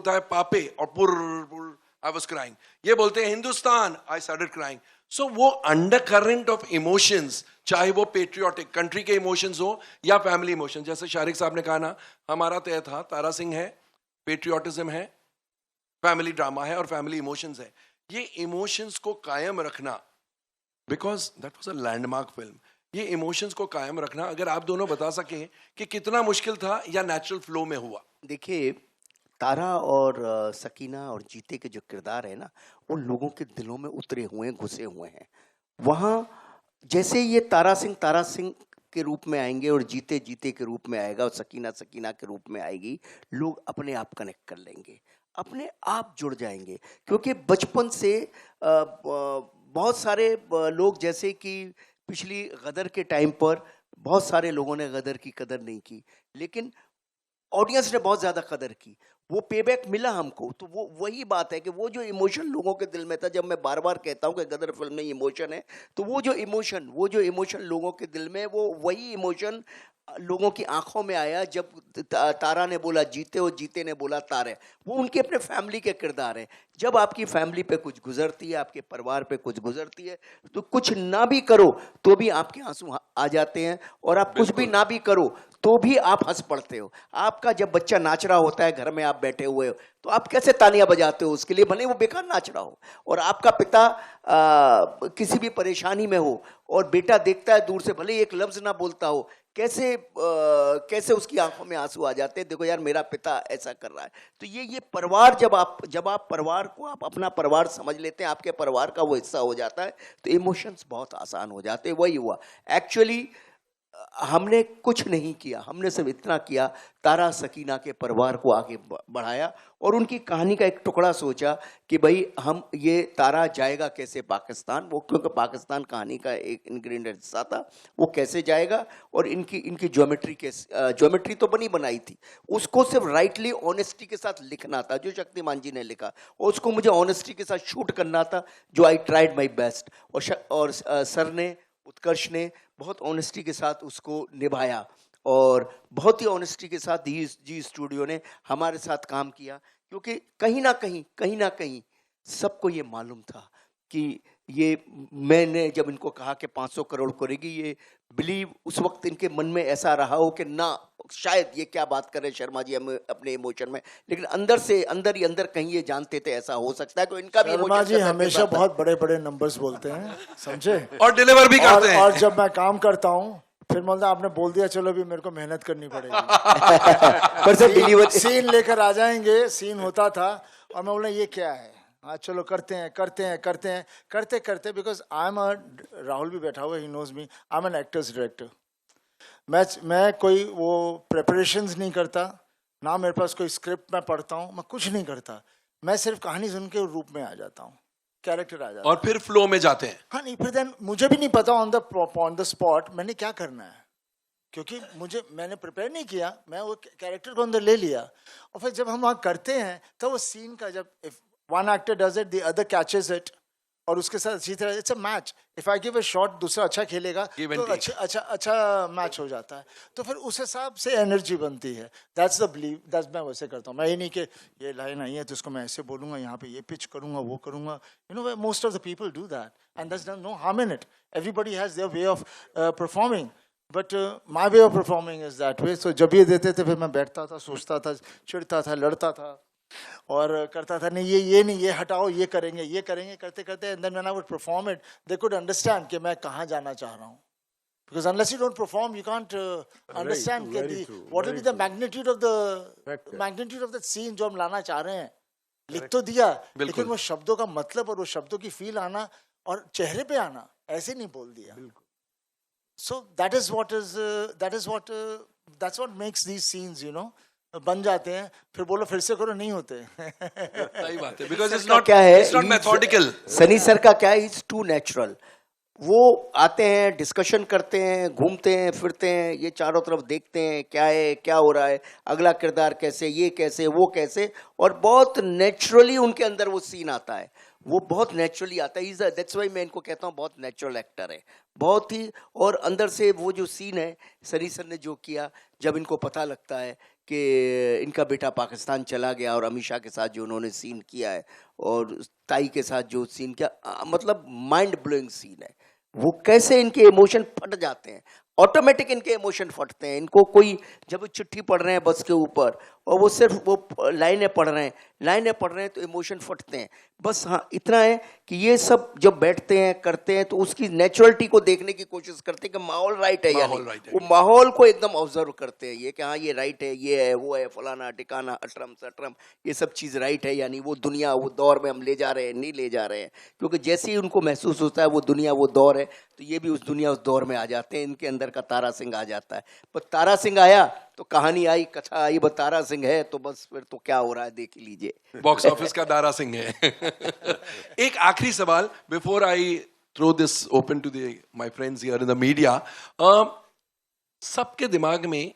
बोलता है पापे और पुर आई वाज क्राइंग, ये बोलते हैं हिंदुस्तान, आई स्टार्टेड क्राइंग। सो वो अंडर करंट ऑफ इमोशंस, चाहे वो पेट्रियोटिक कंट्री के इमोशंस हो या फैमिली इमोशन, जैसे शारिक साहब ने कहा ना, हमारा तय था, तारा सिंह है, पेट्रियोटिज्म है, फैमिली ड्रामा है और फैमिली इमोशंस है। ये इमोशंस को कायम रखना, because that was a landmark film, ये इमोशंस को कायम रखना, अगर आप दोनों बता सकें कि कितना मुश्किल था या नेचुरल फ्लो में हुआ। देखिए, तारा और सकीना और जीते के जो किरदार है ना, वो लोगों के दिलों में उतरे हुए हैं, घुसे हुए हैं। वहाँ जैसे ये तारा सिंह के रूप में आएंगे और जीते जीते के रूप में आएगा और सकीना सकीना के रूप में आएगी, लोग अपने आप कनेक्ट कर लेंगे, अपने आप जुड़ जाएंगे। क्योंकि बचपन से बहुत सारे लोग, जैसे कि पिछली गदर के टाइम पर बहुत सारे लोगों ने गदर की कदर नहीं की, लेकिन ऑडियंस ने बहुत ज्यादा कदर की, वो पेबैक मिला हमको। तो वो वही बात है कि वो जो इमोशन लोगों के दिल में था, जब मैं बार बार कहता हूँ कि गदर फिल्म में इमोशन है, तो वो जो इमोशन लोगों के दिल में, वो वही इमोशन लोगों की आंखों में आया जब तारा ने बोला जीते और जीते ने बोला तारे। वो उनके अपने फैमिली के किरदार हैं। जब आपकी फैमिली पे कुछ गुजरती है, आपके परिवार पे कुछ गुजरती है, तो कुछ ना भी करो तो भी आपके आंसू आ जाते हैं, और आप कुछ भी ना भी करो तो भी आप हंस पड़ते हो। आपका जब बच्चा नाच रहा होता है, घर में आप बैठे हुए हो, तो आप कैसे तालियां बजाते हो उसके लिए, भले वो बेकार नाच रहा हो। और आपका पिता किसी भी परेशानी में हो और बेटा देखता है दूर से, भले एक लफ्ज ना बोलता हो, कैसे उसकी आंखों में आंसू आ जाते हैं, देखो यार मेरा पिता ऐसा कर रहा है। तो ये परिवार, जब आप परिवार को आप अपना परिवार समझ लेते हैं, आपके परिवार का वो हिस्सा हो जाता है, तो इमोशंस बहुत आसान हो जाते हैं। वही हुआ एक्चुअली। हमने कुछ नहीं किया, हमने सिर्फ इतना किया, तारा सकीना के परिवार को आगे बढ़ाया और उनकी कहानी का एक टुकड़ा सोचा कि भाई हम ये तारा जाएगा कैसे पाकिस्तान, वो क्योंकि पाकिस्तान कहानी का एक इंग्रेडिएंट हिस्सा था, वो कैसे जाएगा। और इनकी ज्योमेट्री तो बनाई थी, उसको सिर्फ राइटली ऑनेस्टी के साथ लिखना था, जो शक्तिमान जी ने लिखा, और उसको मुझे ऑनेस्टी के साथ शूट करना था, जो आई ट्राइड माई बेस्ट। और सर ने, उत्कर्ष ने बहुत ऑनेस्टी के साथ उसको निभाया, और बहुत ही ऑनेस्टी के साथ जी स्टूडियो ने हमारे साथ काम किया। क्योंकि कहीं ना कहीं सबको ये मालूम था कि ये, मैंने जब इनको कहा कि 500 करोड़ करेगी, ये बिलीव उस वक्त इनके मन में ऐसा रहा हो कि ना, शायद ये क्या बात कर रहे हैं शर्मा जी, हम अपने इमोशन में, लेकिन अंदर ही अंदर कहीं ये जानते थे ऐसा हो सकता है, तो इनका भी शर्मा जी हमेशा बहुत बड़े बड़े नंबर्स बोलते हैं, समझे, और डिलीवर भी करते हैं। और जब मैं काम करता हूँ, फिर बोलता आपने बोल दिया, चलो भी मेरे को मेहनत करनी पड़ेगी। पर सर डिलीवर सीन लेकर आ जाएंगे, सीन होता था और मैं बोला ये क्या है, हाँ चलो करते हैं, बिकॉज आई एम राहुल भी बैठा हुआ, he knows me, I am an actor's director. मैं कोई वो प्रेपरेशंस नहीं करता, ना मेरे पास कोई स्क्रिप्ट मैं पढ़ता हूँ, मैं कुछ नहीं करता, मैं सिर्फ कहानी सुन के रूप में आ जाता हूँ, कैरेक्टर आ जाता है, और फिर फ्लो में जाते हैं। हाँ नहीं, फिर देन मुझे भी नहीं पता ऑन द स्पॉट मैंने क्या करना है, क्योंकि मैंने प्रिपेयर नहीं किया, मैं वो कैरेक्टर को अंदर ले लिया। और फिर जब हम वहाँ करते हैं तो वो सीन का, जब if one actor does it, the other catches it, और उसके साथ अच्छी तरह, it's a match. If I give a shot, दूसरा अच्छा खेलेगा तो अच्छा मैच हो जाता है। तो फिर उस हिसाब से एनर्जी बनती है। दैट्स द बिलीव, दैट्स, मैं वैसे करता हूँ। मैं ये नहीं कि ये लाइन आई है तो इसको मैं ऐसे बोलूंगा, यहाँ पे ये पिच करूंगा, वो करूंगा, you know, most of the people do that and that's no harm in it. Everybody has their way of performing, but my way of performing is that way. So जब ये देते थे, फिर मैं बैठता था, सोचता था, चिढ़ता था, लड़ता था और करता था, नहीं ये नहीं, ये हटाओ, ये करेंगे, करते करते, and then when I would perform it, they could understand कि मैं कहाँ जाना चाह रहा हूँ। Because unless you don't perform, you can't understand what will be the magnitude of the scene जो हम लाना चाह रहे हैं। लिख तो दिया, लेकिन वो शब्दों का मतलब और वो शब्दों की फील आना और चेहरे पे आना, ऐसे नहीं बोल दिया। So that's what makes these scenes, you know, बन जाते हैं। फिर बोलो फिर से करो, नहीं होते। सही बात है, because it's not methodical। Sunny sir का क्या है, it's too natural। वो आते हैं, डिस्कशन करते हैं, घूमते हैं, फिरते हैं, ये चारों तरफ देखते हैं क्या है, क्या हो रहा है, अगला किरदार कैसे, ये कैसे, वो कैसे, और बहुत नेचुरली उनके अंदर वो सीन आता है। वो बहुत नेचुरली आता है, दैट्स वाई मैं इनको कहता हूँ बहुत नेचुरल एक्टर है, बहुत ही। और अंदर से वो जो सीन है सनी सर ने जो किया, जब इनको पता लगता है कि इनका बेटा पाकिस्तान चला गया, और अमीषा के साथ जो उन्होंने सीन किया है और ताई के साथ जो सीन किया, मतलब माइंड ब्लोइंग सीन है। वो कैसे इनके इमोशन फट जाते हैं, ऑटोमेटिक इनके इमोशन फटते हैं। इनको कोई, जब वो चिट्ठी पढ़ रहे हैं बस के ऊपर और वो सिर्फ वो लाइनें पढ़ रहे हैं तो इमोशन फटते हैं। बस हाँ इतना है कि ये सब जब बैठते हैं करते हैं तो उसकी नेचुरलिटी को देखने की कोशिश करते हैं कि माहौल राइट है या माहौल नहीं। right है। वो माहौल को एकदम ऑब्जर्व करते हैं ये कि हाँ ये राइट है, ये है, वो है, फलाना टिकाना अटरम सटरम, ये सब चीज़ राइट है, यानी वो दुनिया वो दौर में हम ले जा रहे हैं नहीं ले जा रहे हैं। क्योंकि जैसे ही उनको महसूस होता है वो दुनिया वो दौर है, तो ये भी उस दुनिया उस दौर में आ जाते हैं। इनके अंदर का तारा सिंह आ जाता है। पर तारा सिंह आया तो कहानी आई, कथा आई, बस तारा सिंह है तो बस फिर तो क्या हो रहा है देख ही लीजिए। बॉक्स ऑफिस का दारा सिंह है। एक आखिरी सवाल before I throw this open to my friends here in the media. सबके दिमाग में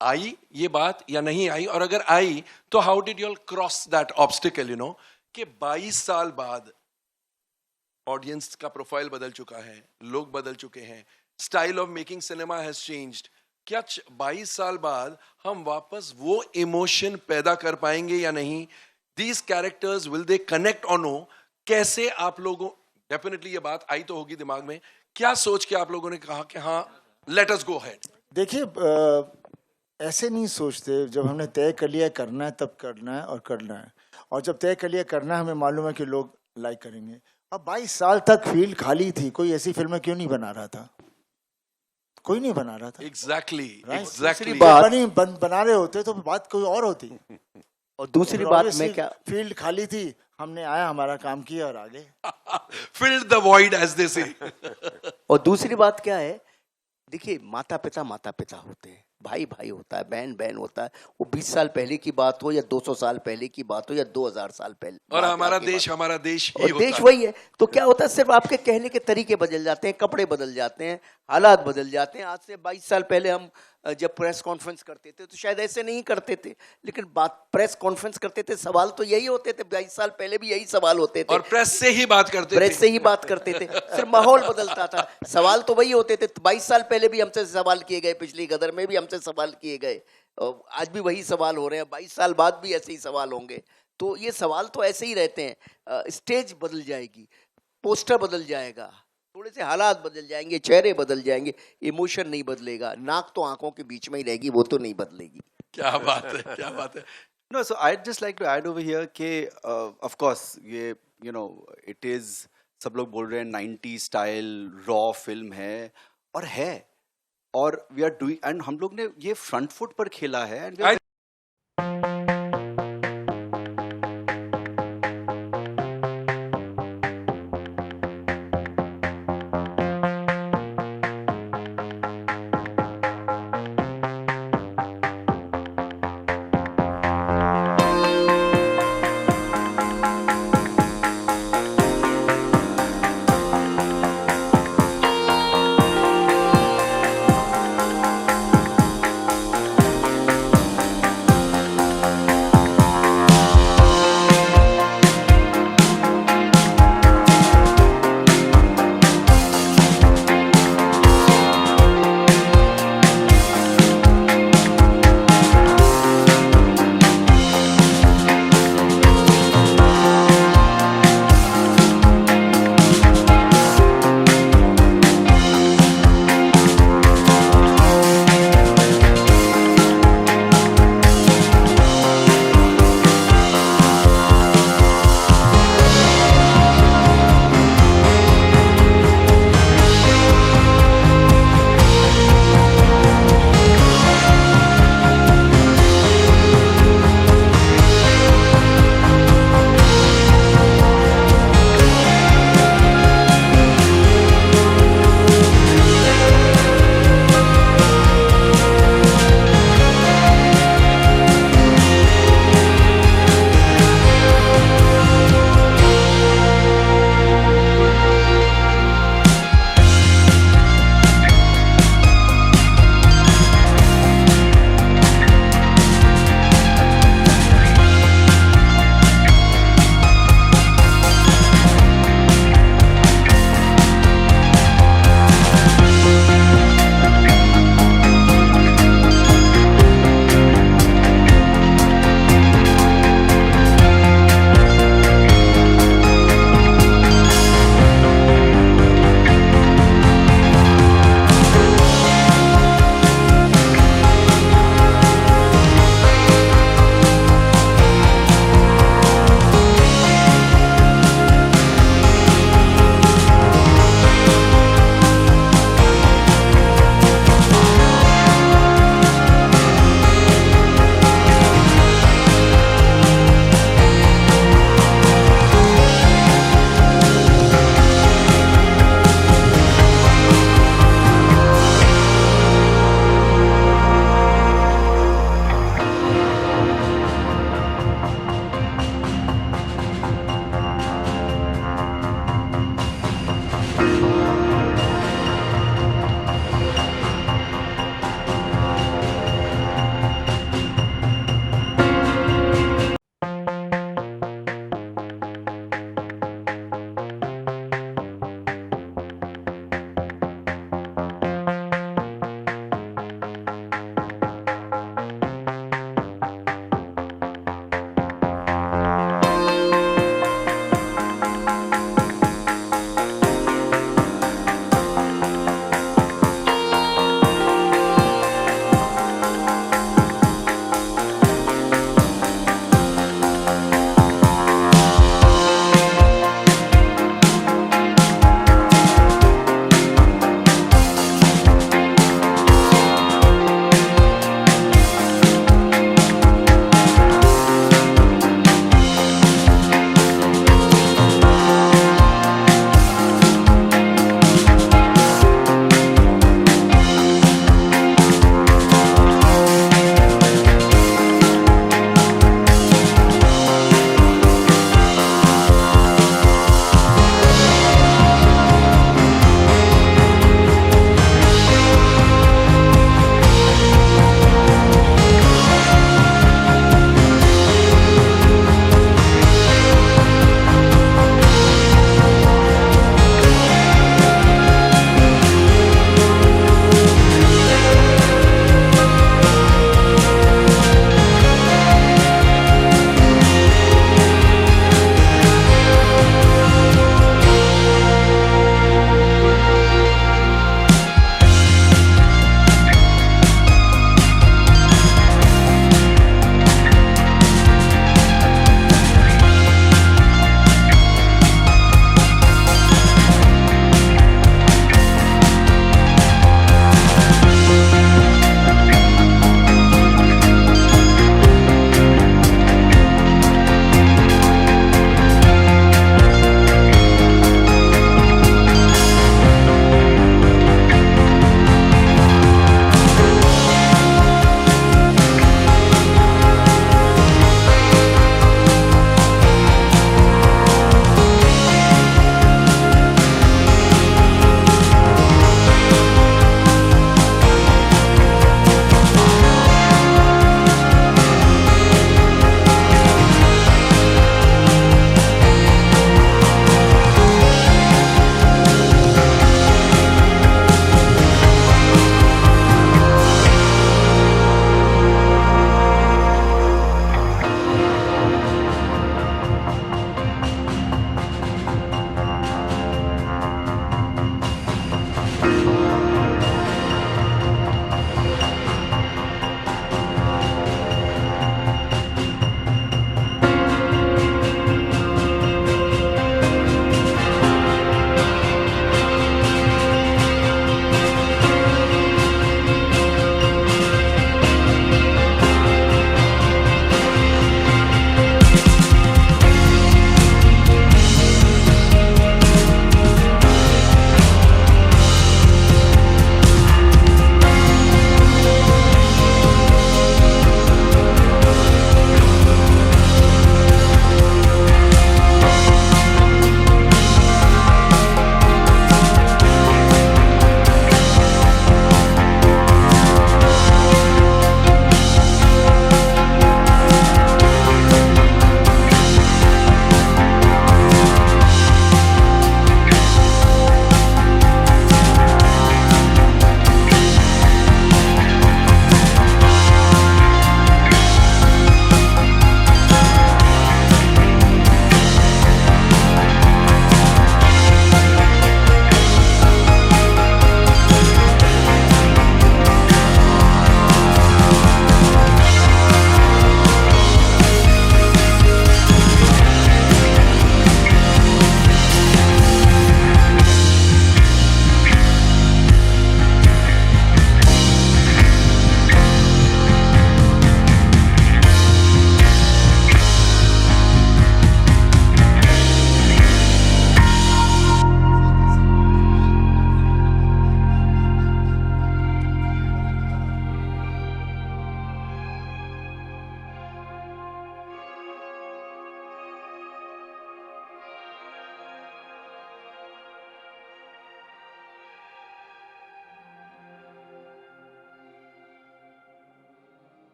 आई ये बात या नहीं आई, और अगर आई तो how did you all cross that obstacle, you know, कि 22 साल बाद ऑडियंस का प्रोफाइल बदल चुका है, लोग बदल चुके हैं, style of making cinema has changed. क्या 22 साल बाद हम वापस वो इमोशन पैदा कर पाएंगे या नहीं? These characters will they connect और नो? कैसे आप लोगों, डेफिनेटली ये बात आई तो होगी दिमाग में, क्या सोच के आप लोगों ने कहा कि हाँ लेट अस गो हेड? देखिए ऐसे नहीं सोचते, जब हमने तय कर लिया करना है तब करना है और करना है, और जब तय कर लिया करना है हमें मालूम है कि लोग लाइक करेंगे। अब 22 साल तक फील्ड खाली थी, कोई ऐसी फिल्में क्यों नहीं बना रहा था? कोई नहीं बना रहा था। Exactly Right? एग्जैक्टली। बना रहे होते तो बात कोई और होती। और दूसरी बात मैं क्या, फील्ड खाली थी, हमने आया, हमारा काम किया और आगे। Filled the void as they say. और दूसरी बात क्या है, देखिए माता पिता होते हैं, भाई भाई होता है, बहन बहन होता है। वो 20 साल पहले की बात हो या 200 साल पहले की बात हो या 2000 साल पहले, और हमारा की देश बात हो। हमारा देश ही और होता देश है। वही है। तो क्या होता है, सिर्फ आपके कहने के तरीके बदल जाते हैं, कपड़े बदल जाते हैं, हालात बदल जाते हैं। आज से 22 साल पहले हम जब प्रेस कॉन्फ्रेंस करते थे तो शायद ऐसे नहीं करते थे, लेकिन बात प्रेस कॉन्फ्रेंस करते थे, सवाल तो यही होते थे। 22 साल पहले भी यही सवाल होते थे, और प्रेस से ही बात करते प्रेस थे। से ही बात करते थे, सिर्फ माहौल बदलता था, सवाल तो वही होते थे। 22 साल पहले भी हमसे सवाल किए गए, पिछली गदर में भी हमसे सवाल किए गए, और आज भी वही सवाल हो रहे हैं, 22 साल बाद भी ऐसे ही सवाल होंगे। तो ये सवाल तो ऐसे ही रहते हैं। स्टेज बदल जाएगी, पोस्टर बदल जाएगा, थोड़े से हालात बदल जाएंगे, चेहरे बदल जाएंगे, इमोशन नहीं बदलेगा। नाक तो आंखों के बीच में ही रहेगी, वो तो नहीं बदलेगी। क्या बात है, क्या बात है। No, so I'd just like to add over here कि of course ये it is, सब लोग बोल रहे हैं 90 स्टाइल रॉ फिल्म है, और वी आर डूइंग, एंड हम लोग ने ये फ्रंट फुट पर खेला है, एंड